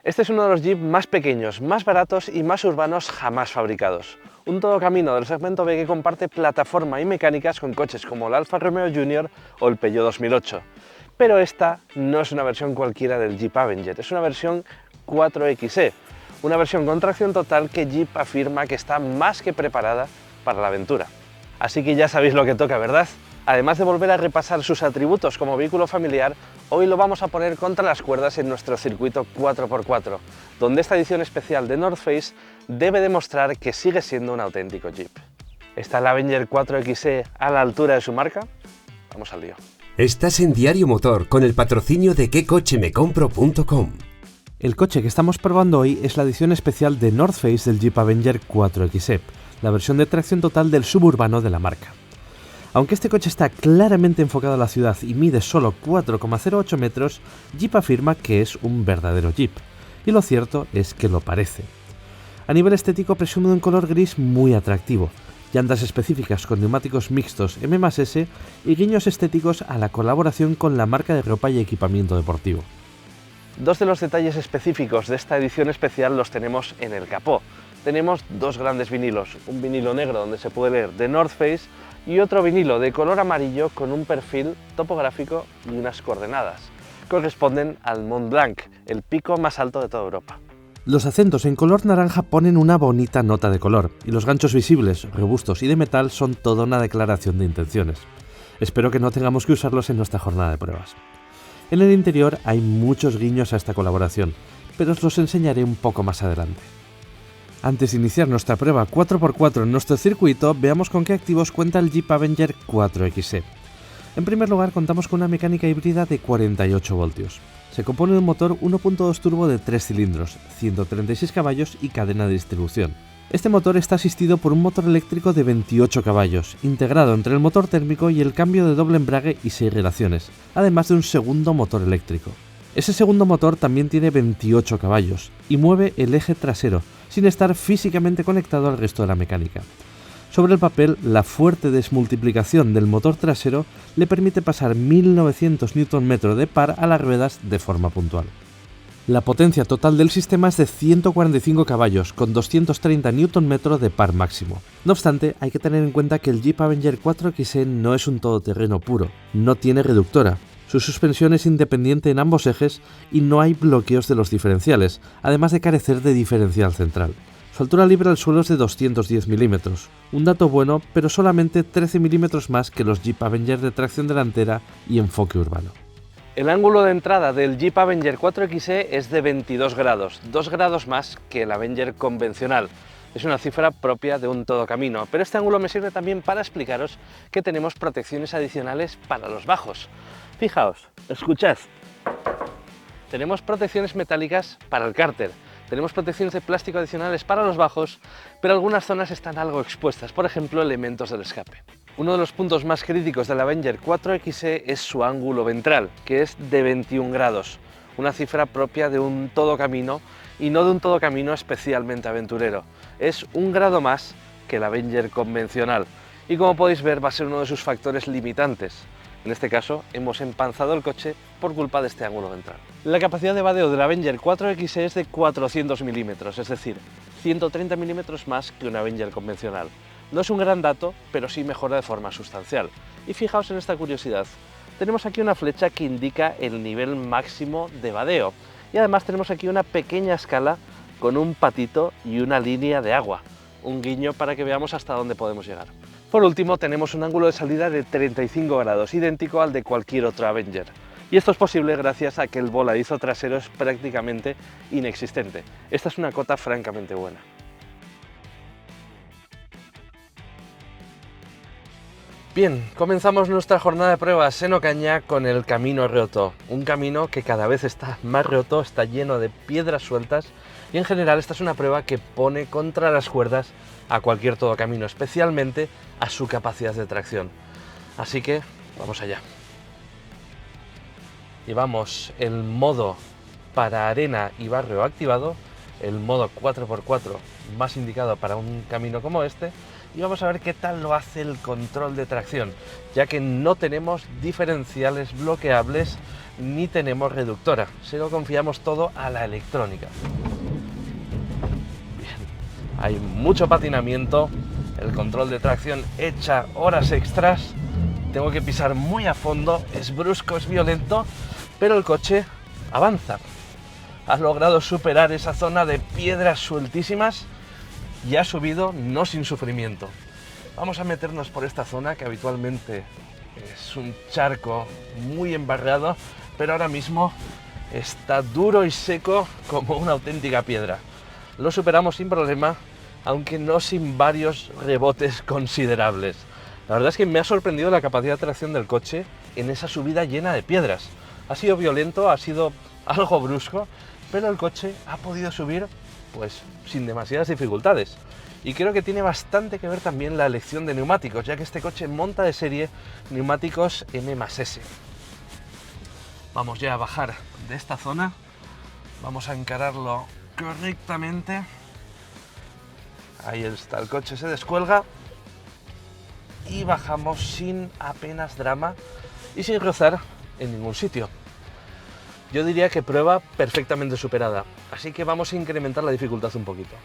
Este es uno de los Jeep más pequeños, más baratos y más urbanos jamás fabricados. Un todocamino del segmento B que comparte plataforma y mecánicas con coches como el Alfa Romeo Junior o el Peugeot 2008. Pero esta no es una versión cualquiera del Jeep Avenger, es una versión 4xe, una versión con tracción total que Jeep afirma que está más que preparada para la aventura. Así que ya sabéis lo que toca, ¿verdad? Además de volver a repasar sus atributos como vehículo familiar, hoy lo vamos a poner contra las cuerdas en nuestro circuito 4x4, donde esta edición especial de North Face debe demostrar que sigue siendo un auténtico Jeep. ¿Está el Avenger 4xe a la altura de su marca? Vamos al lío. Estás en Diario Motor con el patrocinio de quecochemecompro.com. El coche que estamos probando hoy es la edición especial de North Face del Jeep Avenger 4xe, la versión de tracción total del suburbano de la marca. Aunque este coche está claramente enfocado a la ciudad y mide solo 4,08 metros, Jeep afirma que es un verdadero Jeep. Y lo cierto es que lo parece. A nivel estético presume de un color gris muy atractivo, llantas específicas con neumáticos mixtos M+S y guiños estéticos a la colaboración con la marca de ropa y equipamiento deportivo. Dos de los detalles específicos de esta edición especial los tenemos en el capó. Tenemos dos grandes vinilos, un vinilo negro donde se puede leer The North Face y otro vinilo de color amarillo con un perfil topográfico y unas coordenadas. Corresponden al Mont Blanc, el pico más alto de toda Europa. Los acentos en color naranja ponen una bonita nota de color, y los ganchos visibles, robustos y de metal son toda una declaración de intenciones. Espero que no tengamos que usarlos en nuestra jornada de pruebas. En el interior hay muchos guiños a esta colaboración, pero os los enseñaré un poco más adelante. Antes de iniciar nuestra prueba 4x4 en nuestro circuito, veamos con qué activos cuenta el Jeep Avenger 4xe. En primer lugar, contamos con una mecánica híbrida de 48 voltios. Se compone de un motor 1.2 turbo de 3 cilindros, 136 caballos y cadena de distribución. Este motor está asistido por un motor eléctrico de 28 caballos, integrado entre el motor térmico y el cambio de doble embrague y 6 relaciones, además de un segundo motor eléctrico. Ese segundo motor también tiene 28 caballos y mueve el eje trasero, sin estar físicamente conectado al resto de la mecánica. Sobre el papel, la fuerte desmultiplicación del motor trasero le permite pasar 1900 Nm de par a las ruedas de forma puntual. La potencia total del sistema es de 145 caballos, con 230 Nm de par máximo. No obstante, hay que tener en cuenta que el Jeep Avenger 4xe no es un todoterreno puro, no tiene reductora. Su suspensión es independiente en ambos ejes y no hay bloqueos de los diferenciales, además de carecer de diferencial central. Su altura libre al suelo es de 210 mm, un dato bueno, pero solamente 13 mm más que los Jeep Avenger de tracción delantera y enfoque urbano. El ángulo de entrada del Jeep Avenger 4xe es de 22 grados, 2 grados más que el Avenger convencional. Es una cifra propia de un todocamino, pero este ángulo me sirve también para explicaros que tenemos protecciones adicionales para los bajos. Fijaos, escuchad. Tenemos protecciones metálicas para el cárter, tenemos protecciones de plástico adicionales para los bajos, pero algunas zonas están algo expuestas, por ejemplo, elementos del escape. Uno de los puntos más críticos del Avenger 4xe es su ángulo ventral, que es de 21 grados, una cifra propia de un todocamino y no de un todocamino especialmente aventurero. Es un grado más que el Avenger convencional y, como podéis ver, va a ser uno de sus factores limitantes. En este caso, hemos empanzado el coche por culpa de este ángulo ventral. La capacidad de vadeo del Avenger 4xe es de 400 mm, es decir, 130 mm más que un Avenger convencional. No es un gran dato, pero sí mejora de forma sustancial. Y fijaos en esta curiosidad. Tenemos aquí una flecha que indica el nivel máximo de vadeo. Y además tenemos aquí una pequeña escala con un patito y una línea de agua. Un guiño para que veamos hasta dónde podemos llegar. Por último, tenemos un ángulo de salida de 35 grados, idéntico al de cualquier otro Avenger. Y esto es posible gracias a que el voladizo trasero es prácticamente inexistente. Esta es una cota francamente buena. Bien, comenzamos nuestra jornada de pruebas en Ocaña con el Camino Roto. Un camino que cada vez está más roto, está lleno de piedras sueltas y en general esta es una prueba que pone contra las cuerdas a cualquier todocamino, especialmente a su capacidad de tracción. Así que vamos allá. Llevamos el modo para arena y barro activado, el modo 4x4 más indicado para un camino como este, y vamos a ver qué tal lo hace el control de tracción, ya que no tenemos diferenciales bloqueables ni tenemos reductora, se lo confiamos todo a la electrónica. Bien, hay mucho patinamiento, el control de tracción echa horas extras, tengo que pisar muy a fondo, es brusco, es violento, pero el coche avanza. Ha logrado superar esa zona de piedras sueltísimas y ha subido no sin sufrimiento. Vamos a meternos por esta zona que habitualmente es un charco muy embarrado, pero ahora mismo está duro y seco como una auténtica piedra. Lo superamos sin problema, aunque no sin varios rebotes considerables. La verdad es que me ha sorprendido la capacidad de tracción del coche en esa subida llena de piedras. Ha sido violento, ha sido algo brusco, pero el coche ha podido subir pues sin demasiadas dificultades. Y creo que tiene bastante que ver también la elección de neumáticos, ya que este coche monta de serie neumáticos M+S. Vamos ya a bajar de esta zona, vamos a encararlo correctamente. Ahí está, el coche se descuelga y bajamos sin apenas drama y sin rozar en ningún sitio. Yo diría que prueba perfectamente superada, así que vamos a incrementar la dificultad un poquito.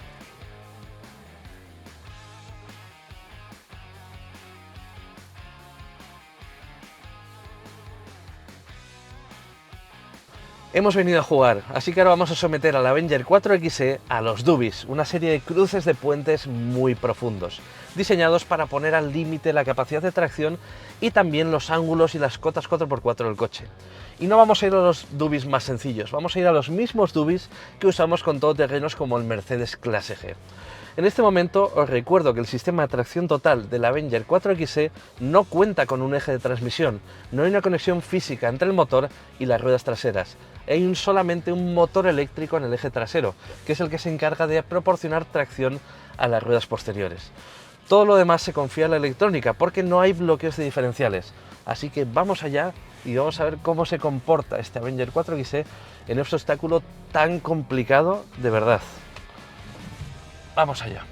Hemos venido a jugar, así que ahora vamos a someter al Avenger 4XE a los Dubis, una serie de cruces de puentes muy profundos, diseñados para poner al límite la capacidad de tracción y también los ángulos y las cotas 4x4 del coche. Y no vamos a ir a los Dubis más sencillos, vamos a ir a los mismos Dubis que usamos con todoterrenos como el Mercedes Clase G. En este momento os recuerdo que el sistema de tracción total del Avenger 4XE no cuenta con un eje de transmisión, no hay una conexión física entre el motor y las ruedas traseras. Hay solamente un motor eléctrico en el eje trasero, que es el que se encarga de proporcionar tracción a las ruedas posteriores. Todo lo demás se confía en la electrónica porque no hay bloqueos de diferenciales. Así que vamos allá y vamos a ver cómo se comporta este Avenger 4XE en este obstáculo tan complicado de verdad. Vamos allá.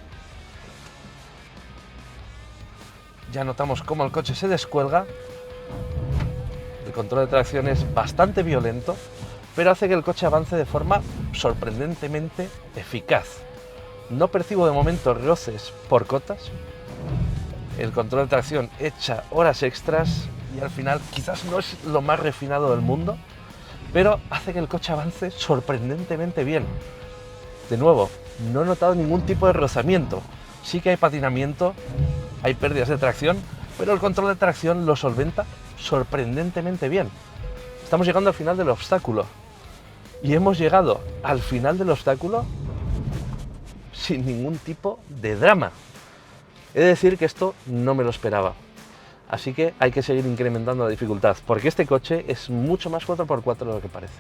Ya notamos cómo el coche se descuelga. El control de tracción es bastante violento, pero hace que el coche avance de forma sorprendentemente eficaz. No percibo de momento roces por cotas. El control de tracción echa horas extras y al final quizás no es lo más refinado del mundo, pero hace que el coche avance sorprendentemente bien. De nuevo, no he notado ningún tipo de rozamiento. Sí que hay patinamiento, hay pérdidas de tracción, pero el control de tracción lo solventa sorprendentemente bien. Estamos llegando al final del obstáculo. Y hemos llegado al final del obstáculo sin ningún tipo de drama. He de decir que esto no me lo esperaba. Así que hay que seguir incrementando la dificultad, porque este coche es mucho más 4x4 de lo que parece.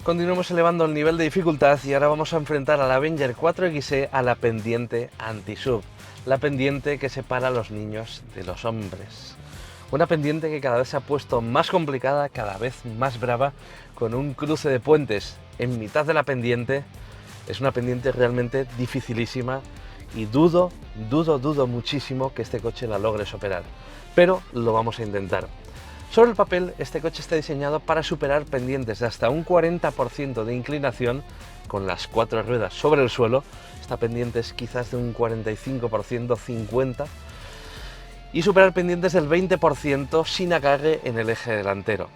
Continuamos elevando el nivel de dificultad y ahora vamos a enfrentar al Avenger 4XE a la pendiente anti-sub, la pendiente que separa a los niños de los hombres. Una pendiente que cada vez se ha puesto más complicada, cada vez más brava, con un cruce de puentes en mitad de la pendiente. Es una pendiente realmente dificilísima y dudo muchísimo que este coche la logre superar, pero lo vamos a intentar. Sobre el papel, este coche está diseñado para superar pendientes de hasta un 40% de inclinación con las 4 ruedas sobre el suelo. Esta pendiente es quizás de un 45%, 50%, y superar pendientes del 20% sin agarre en el eje delantero.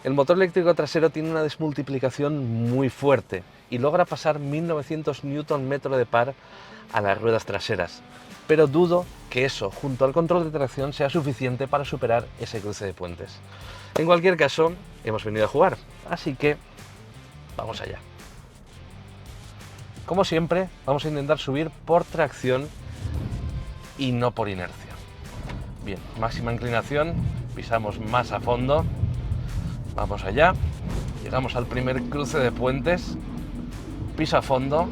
El motor eléctrico trasero tiene una desmultiplicación muy fuerte y logra pasar 1900 Nm de par a las ruedas traseras, pero dudo que eso, junto al control de tracción, sea suficiente para superar ese cruce de puentes. En cualquier caso, hemos venido a jugar, así que vamos allá. Como siempre, vamos a intentar subir por tracción y no por inercia. Bien, máxima inclinación, pisamos más a fondo, vamos allá, llegamos al primer cruce de puentes, piso a fondo,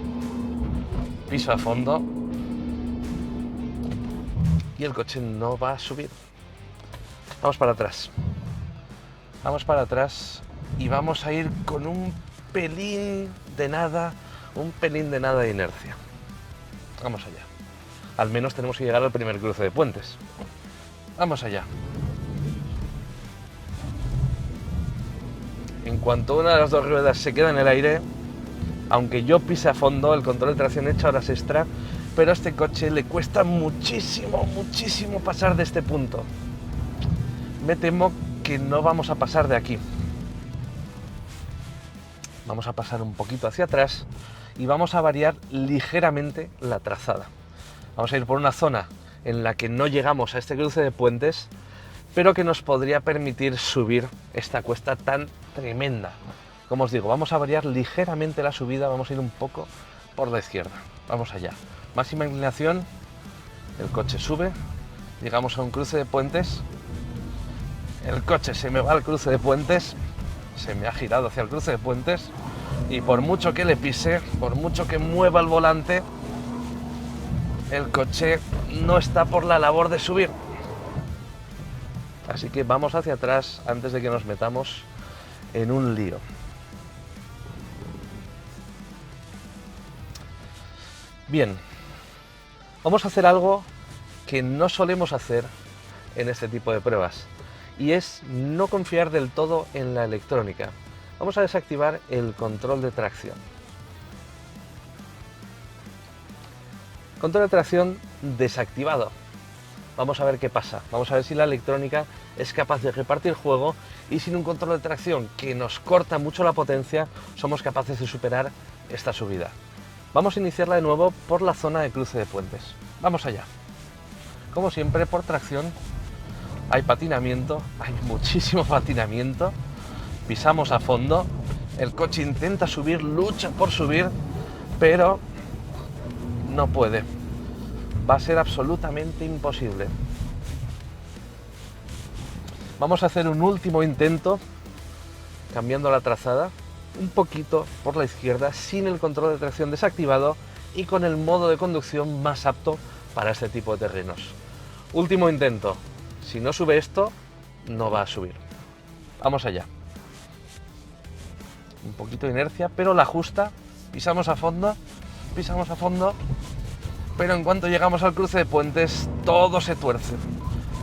y el coche no va a subir. Vamos para atrás. Vamos para atrás y vamos a ir con un pelín de nada de inercia. Vamos allá. Al menos tenemos que llegar al primer cruce de puentes. Vamos allá. En cuanto una de las dos ruedas se queda en el aire, aunque yo pise a fondo, el control de tracción echa horas extra, pero a este coche le cuesta muchísimo pasar de este punto. Me temo que no vamos a pasar de aquí. Vamos a pasar un poquito hacia atrás y vamos a variar ligeramente la trazada. Vamos a ir por una zona en la que no llegamos a este cruce de puentes, pero que nos podría permitir subir esta cuesta tan tremenda. Como os digo, vamos a variar ligeramente la subida, vamos a ir un poco por la izquierda. Vamos allá. Máxima inclinación, el coche sube, llegamos a un cruce de puentes, el coche se me va al cruce de puentes, se me ha girado hacia el cruce de puentes y por mucho que le pise, por mucho que mueva el volante, el coche no está por la labor de subir. Así que vamos hacia atrás antes de que nos metamos en un lío. Bien, vamos a hacer algo que no solemos hacer en este tipo de pruebas y es no confiar del todo en la electrónica. Vamos a desactivar el control de tracción. Control de tracción desactivado. Vamos a ver qué pasa. Vamos a ver si la electrónica es capaz de repartir juego y sin un control de tracción que nos corta mucho la potencia, somos capaces de superar esta subida. Vamos a iniciarla de nuevo por la zona de cruce de puentes. Vamos allá. Como siempre, por tracción hay patinamiento, hay muchísimo patinamiento. Pisamos a fondo, el coche intenta subir, lucha por subir, pero no puede. Va a ser absolutamente imposible. Vamos a hacer un último intento, cambiando la trazada, un poquito por la izquierda, sin el control de tracción desactivado y con el modo de conducción más apto para este tipo de terrenos. Último intento. Si no sube esto, no va a subir. Vamos allá. Un poquito de inercia, pero la justa. Pisamos a fondo, pero en cuanto llegamos al cruce de puentes, todo se tuerce.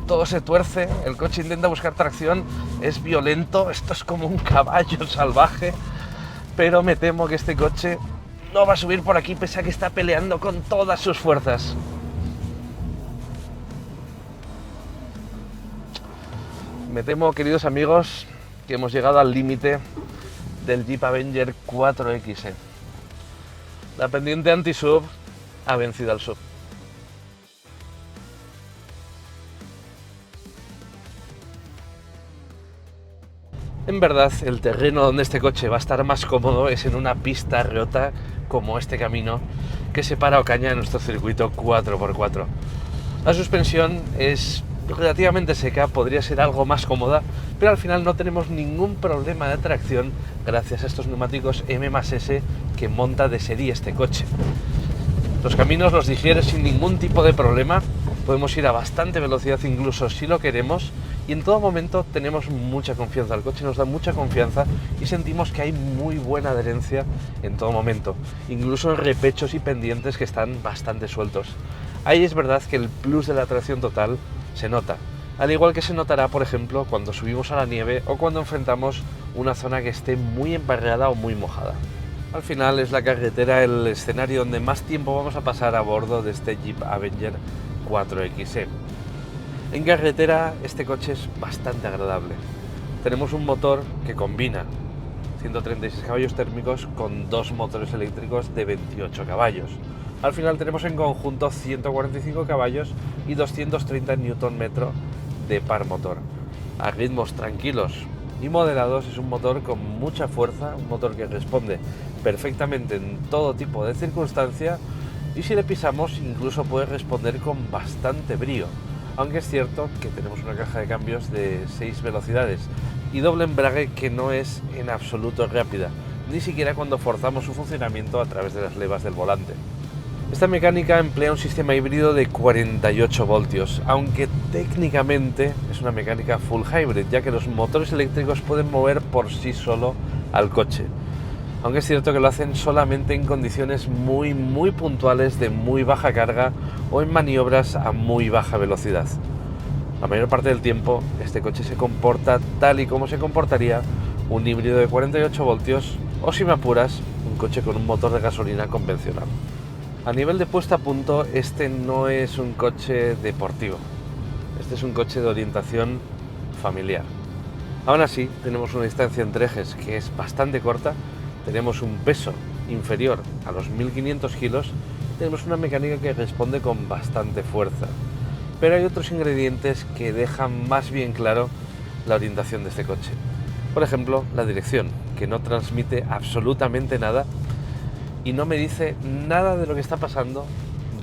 Todo se tuerce, el coche intenta buscar tracción, es violento, esto es como un caballo salvaje, pero me temo que este coche no va a subir por aquí pese a que está peleando con todas sus fuerzas. Me temo, queridos amigos, que hemos llegado al límite del Jeep Avenger 4XE. La pendiente anti-sub ha vencido al sub. En verdad, el terreno donde este coche va a estar más cómodo es en una pista rota como este camino que separa Ocaña de nuestro circuito 4x4. La suspensión es relativamente seca, podría ser algo más cómoda, pero al final no tenemos ningún problema de tracción gracias a estos neumáticos M+S que monta de serie este coche. Los caminos los digiere sin ningún tipo de problema, podemos ir a bastante velocidad incluso si lo queremos y en todo momento tenemos mucha confianza, el coche nos da mucha confianza y sentimos que hay muy buena adherencia en todo momento, incluso en repechos y pendientes que están bastante sueltos. Ahí es verdad que el plus de la tracción total se nota, al igual que se notará, por ejemplo, cuando subimos a la nieve o cuando enfrentamos una zona que esté muy embarrada o muy mojada. Al final es la carretera el escenario donde más tiempo vamos a pasar a bordo de este Jeep Avenger 4XE. En carretera este coche es bastante agradable. Tenemos un motor que combina 136 caballos térmicos con dos motores eléctricos de 28 caballos. Al final tenemos en conjunto 145 caballos y 230 Nm de par motor. A ritmos tranquilos y moderados es un motor con mucha fuerza, un motor que responde perfectamente en todo tipo de circunstancia y si le pisamos incluso puede responder con bastante brío, aunque es cierto que tenemos una caja de cambios de 6 velocidades y doble embrague que no es en absoluto rápida, ni siquiera cuando forzamos su funcionamiento a través de las levas del volante. Esta mecánica emplea un sistema híbrido de 48 voltios, aunque técnicamente es una mecánica full hybrid, ya que los motores eléctricos pueden mover por sí solo al coche. Aunque es cierto que lo hacen solamente en condiciones muy puntuales de muy baja carga o en maniobras a muy baja velocidad. La mayor parte del tiempo este coche se comporta tal y como se comportaría un híbrido de 48 voltios o, si me apuras, un coche con un motor de gasolina convencional. A nivel de puesta a punto, este no es un coche deportivo, este es un coche de orientación familiar. Aún así, tenemos una distancia entre ejes que es bastante corta, tenemos un peso inferior a los 1500 kilos, tenemos una mecánica que responde con bastante fuerza. Pero hay otros ingredientes que dejan más bien claro la orientación de este coche. Por ejemplo, la dirección, que no transmite absolutamente nada y no me dice nada de lo que está pasando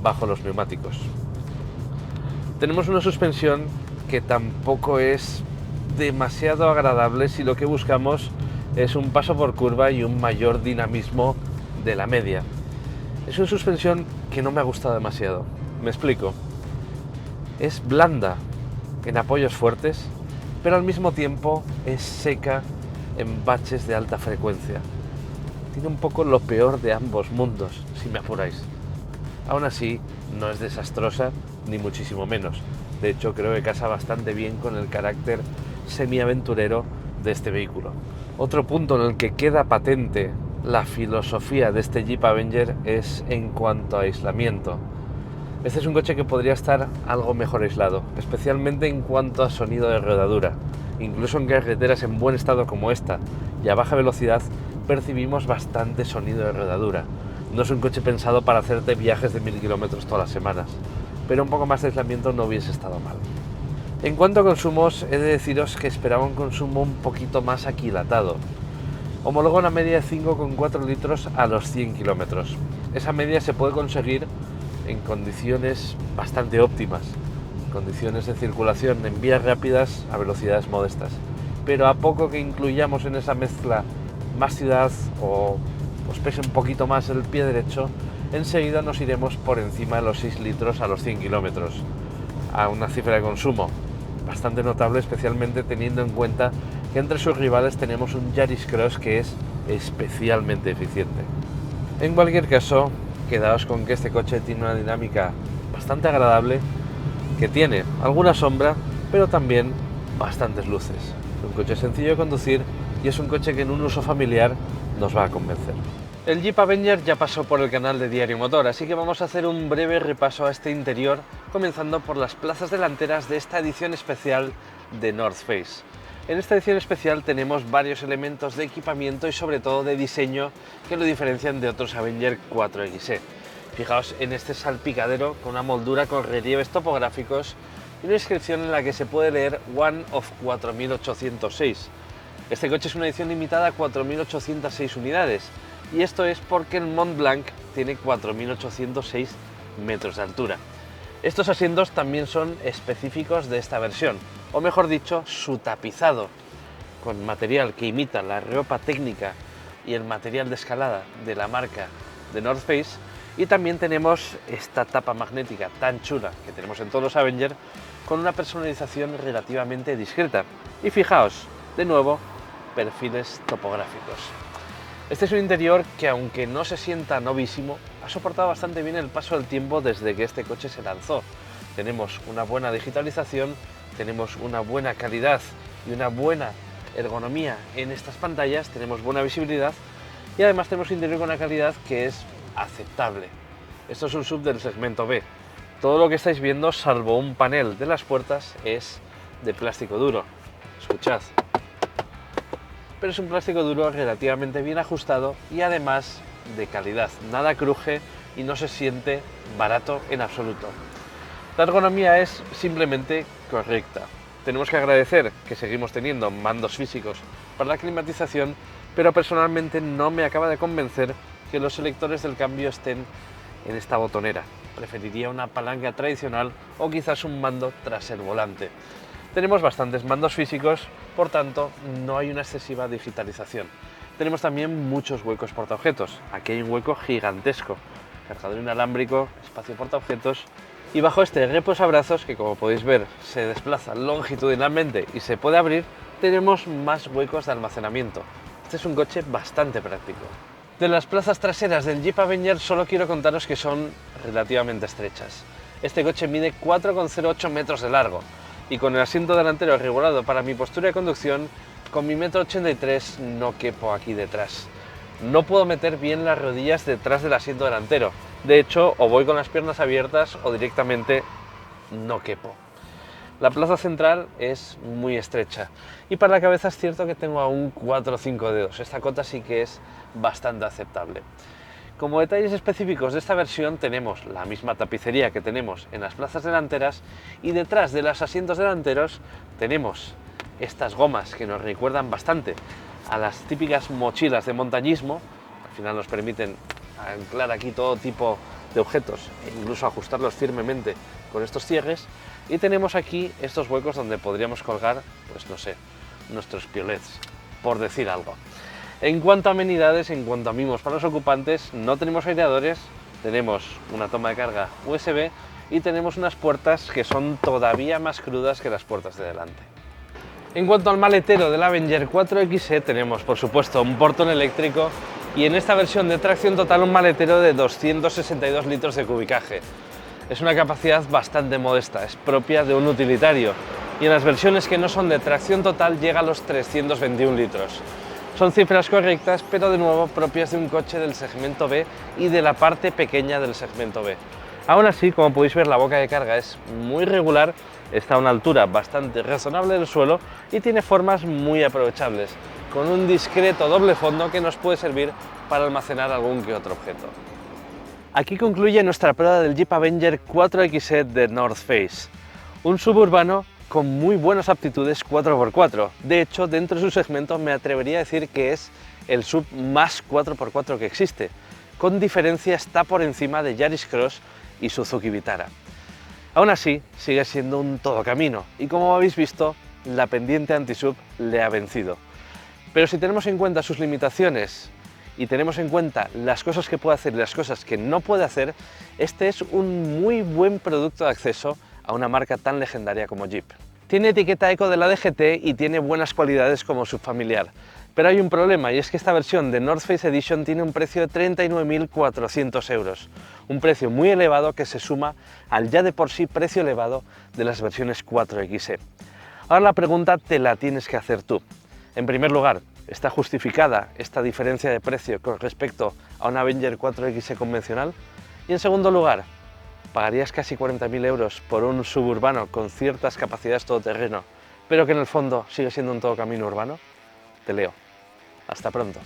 bajo los neumáticos. Tenemos una suspensión que tampoco es demasiado agradable si lo que buscamos es un paso por curva y un mayor dinamismo de la media. Es una suspensión que no me ha gustado demasiado. Me explico. Es blanda en apoyos fuertes, pero al mismo tiempo es seca en baches de alta frecuencia. Tiene un poco lo peor de ambos mundos, si me apuráis. Aún así, no es desastrosa, ni muchísimo menos. De hecho, creo que casa bastante bien con el carácter semiaventurero de este vehículo. Otro punto en el que queda patente la filosofía de este Jeep Avenger es en cuanto a aislamiento. Este es un coche que podría estar algo mejor aislado, especialmente en cuanto a sonido de rodadura. Incluso en carreteras en buen estado como esta y a baja velocidad percibimos bastante sonido de rodadura. No es un coche pensado para hacerte viajes de 1000 kilómetros todas las semanas, pero un poco más de aislamiento no hubiese estado mal. En cuanto a consumos, he de deciros que esperaba un consumo un poquito más aquilatado. Homologa una media de 5,4 litros a los 100 kilómetros. Esa media se puede conseguir en condiciones bastante óptimas, condiciones de circulación en vías rápidas a velocidades modestas. Pero a poco que incluyamos en esa mezcla más ciudad o os pese un poquito más el pie derecho, enseguida nos iremos por encima de los 6 litros a los 100 kilómetros, a una cifra de consumo bastante notable, especialmente teniendo en cuenta que entre sus rivales tenemos un Yaris Cross que es especialmente eficiente. En cualquier caso, quedaos con que este coche tiene una dinámica bastante agradable, que tiene alguna sombra, pero también bastantes luces. Es un coche sencillo de conducir y es un coche que en un uso familiar nos va a convencer. El Jeep Avenger ya pasó por el canal de Diario Motor, así que vamos a hacer un breve repaso a este interior, comenzando por las plazas delanteras de esta edición especial de North Face. En esta edición especial tenemos varios elementos de equipamiento y sobre todo de diseño que lo diferencian de otros Avenger 4XE. Fijaos en este salpicadero con una moldura con relieves topográficos y una inscripción en la que se puede leer One of 4806. Este coche es una edición limitada a 4806 unidades y esto es porque el Mont Blanc tiene 4806 metros de altura. Estos asientos también son específicos de esta versión, o mejor dicho, su tapizado con material que imita la ropa técnica y el material de escalada de la marca de North Face. Y también tenemos esta tapa magnética tan chula que tenemos en todos los Avenger, con una personalización relativamente discreta. Y fijaos, de nuevo, perfiles topográficos. Este es un interior que, aunque no se sienta novísimo, ha soportado bastante bien el paso del tiempo desde que este coche se lanzó. Tenemos una buena digitalización, tenemos una buena calidad y una buena ergonomía en estas pantallas, tenemos buena visibilidad y además tenemos un interior con una calidad que es aceptable. Esto es un SUV del segmento B. Todo lo que estáis viendo, salvo un panel de las puertas, es de plástico duro. Escuchad. Pero es un plástico duro relativamente bien ajustado y además de calidad. Nada cruje y no se siente barato en absoluto. La ergonomía es simplemente correcta. Tenemos que agradecer que seguimos teniendo mandos físicos para la climatización, pero personalmente no me acaba de convencer que los selectores del cambio estén en esta botonera. Preferiría una palanca tradicional o quizás un mando tras el volante. Tenemos bastantes mandos físicos, por tanto no hay una excesiva digitalización. Tenemos también muchos huecos portaobjetos. Aquí hay un hueco gigantesco. cargador inalámbrico, espacio portaobjetos, y bajo este reposabrazos, que como podéis ver se desplaza longitudinalmente y se puede abrir, tenemos más huecos de almacenamiento. Este es un coche bastante práctico. De las plazas traseras del Jeep Avenger solo quiero contaros que son relativamente estrechas. Este coche mide 4,08 metros de largo y con el asiento delantero regulado para mi postura de conducción, con mi 1,83 m no quepo aquí detrás. No puedo meter bien las rodillas detrás del asiento delantero. De hecho, o voy con las piernas abiertas o directamente no quepo. La plaza central es muy estrecha y para la cabeza es cierto que tengo aún 4 o 5 dedos. Esta cota sí que es bastante aceptable. Como detalles específicos de esta versión tenemos la misma tapicería que tenemos en las plazas delanteras y detrás de los asientos delanteros tenemos estas gomas que nos recuerdan bastante a las típicas mochilas de montañismo. Al final nos permiten anclar aquí todo tipo de objetos e incluso ajustarlos firmemente con estos cierres, y tenemos aquí estos huecos donde podríamos colgar, pues no sé, nuestros piolets, por decir algo. En cuanto a amenidades, en cuanto a mimos para los ocupantes, no tenemos aireadores, tenemos una toma de carga USB y tenemos unas puertas que son todavía más crudas que las puertas de delante. En cuanto al maletero del Avenger 4XE, tenemos por supuesto un portón eléctrico y en esta versión de tracción total un maletero de 262 litros de cubicaje. Es una capacidad bastante modesta, es propia de un utilitario y en las versiones que no son de tracción total llega a los 321 litros. Son cifras correctas, pero de nuevo propias de un coche del segmento B y de la parte pequeña del segmento B. Aún así, como podéis ver, la boca de carga es muy regular, está a una altura bastante razonable del suelo y tiene formas muy aprovechables, con un discreto doble fondo que nos puede servir para almacenar algún que otro objeto. Aquí concluye nuestra prueba del Jeep Avenger 4XE de North Face, un suburbano con muy buenas aptitudes 4x4. De hecho, dentro de su segmento me atrevería a decir que es el sub más 4x4 que existe. Con diferencia está por encima de Yaris Cross y Suzuki Vitara. Aún así, sigue siendo un todocamino y como habéis visto, la pendiente anti-sub le ha vencido. Pero si tenemos en cuenta sus limitaciones y tenemos en cuenta las cosas que puede hacer y las cosas que no puede hacer, este es un muy buen producto de acceso a una marca tan legendaria como Jeep. Tiene etiqueta eco de la DGT y tiene buenas cualidades como subfamiliar, pero hay un problema y es que esta versión de North Face Edition tiene un precio de 39.400 euros, un precio muy elevado que se suma al ya de por sí precio elevado de las versiones 4XE. Ahora la pregunta te la tienes que hacer tú. En primer lugar, ¿está justificada esta diferencia de precio con respecto a una Avenger 4XE convencional? Y en segundo lugar, ¿pagarías casi 40.000 euros por un suburbano con ciertas capacidades todoterreno, pero que en el fondo sigue siendo un todocamino urbano? Te leo. Hasta pronto.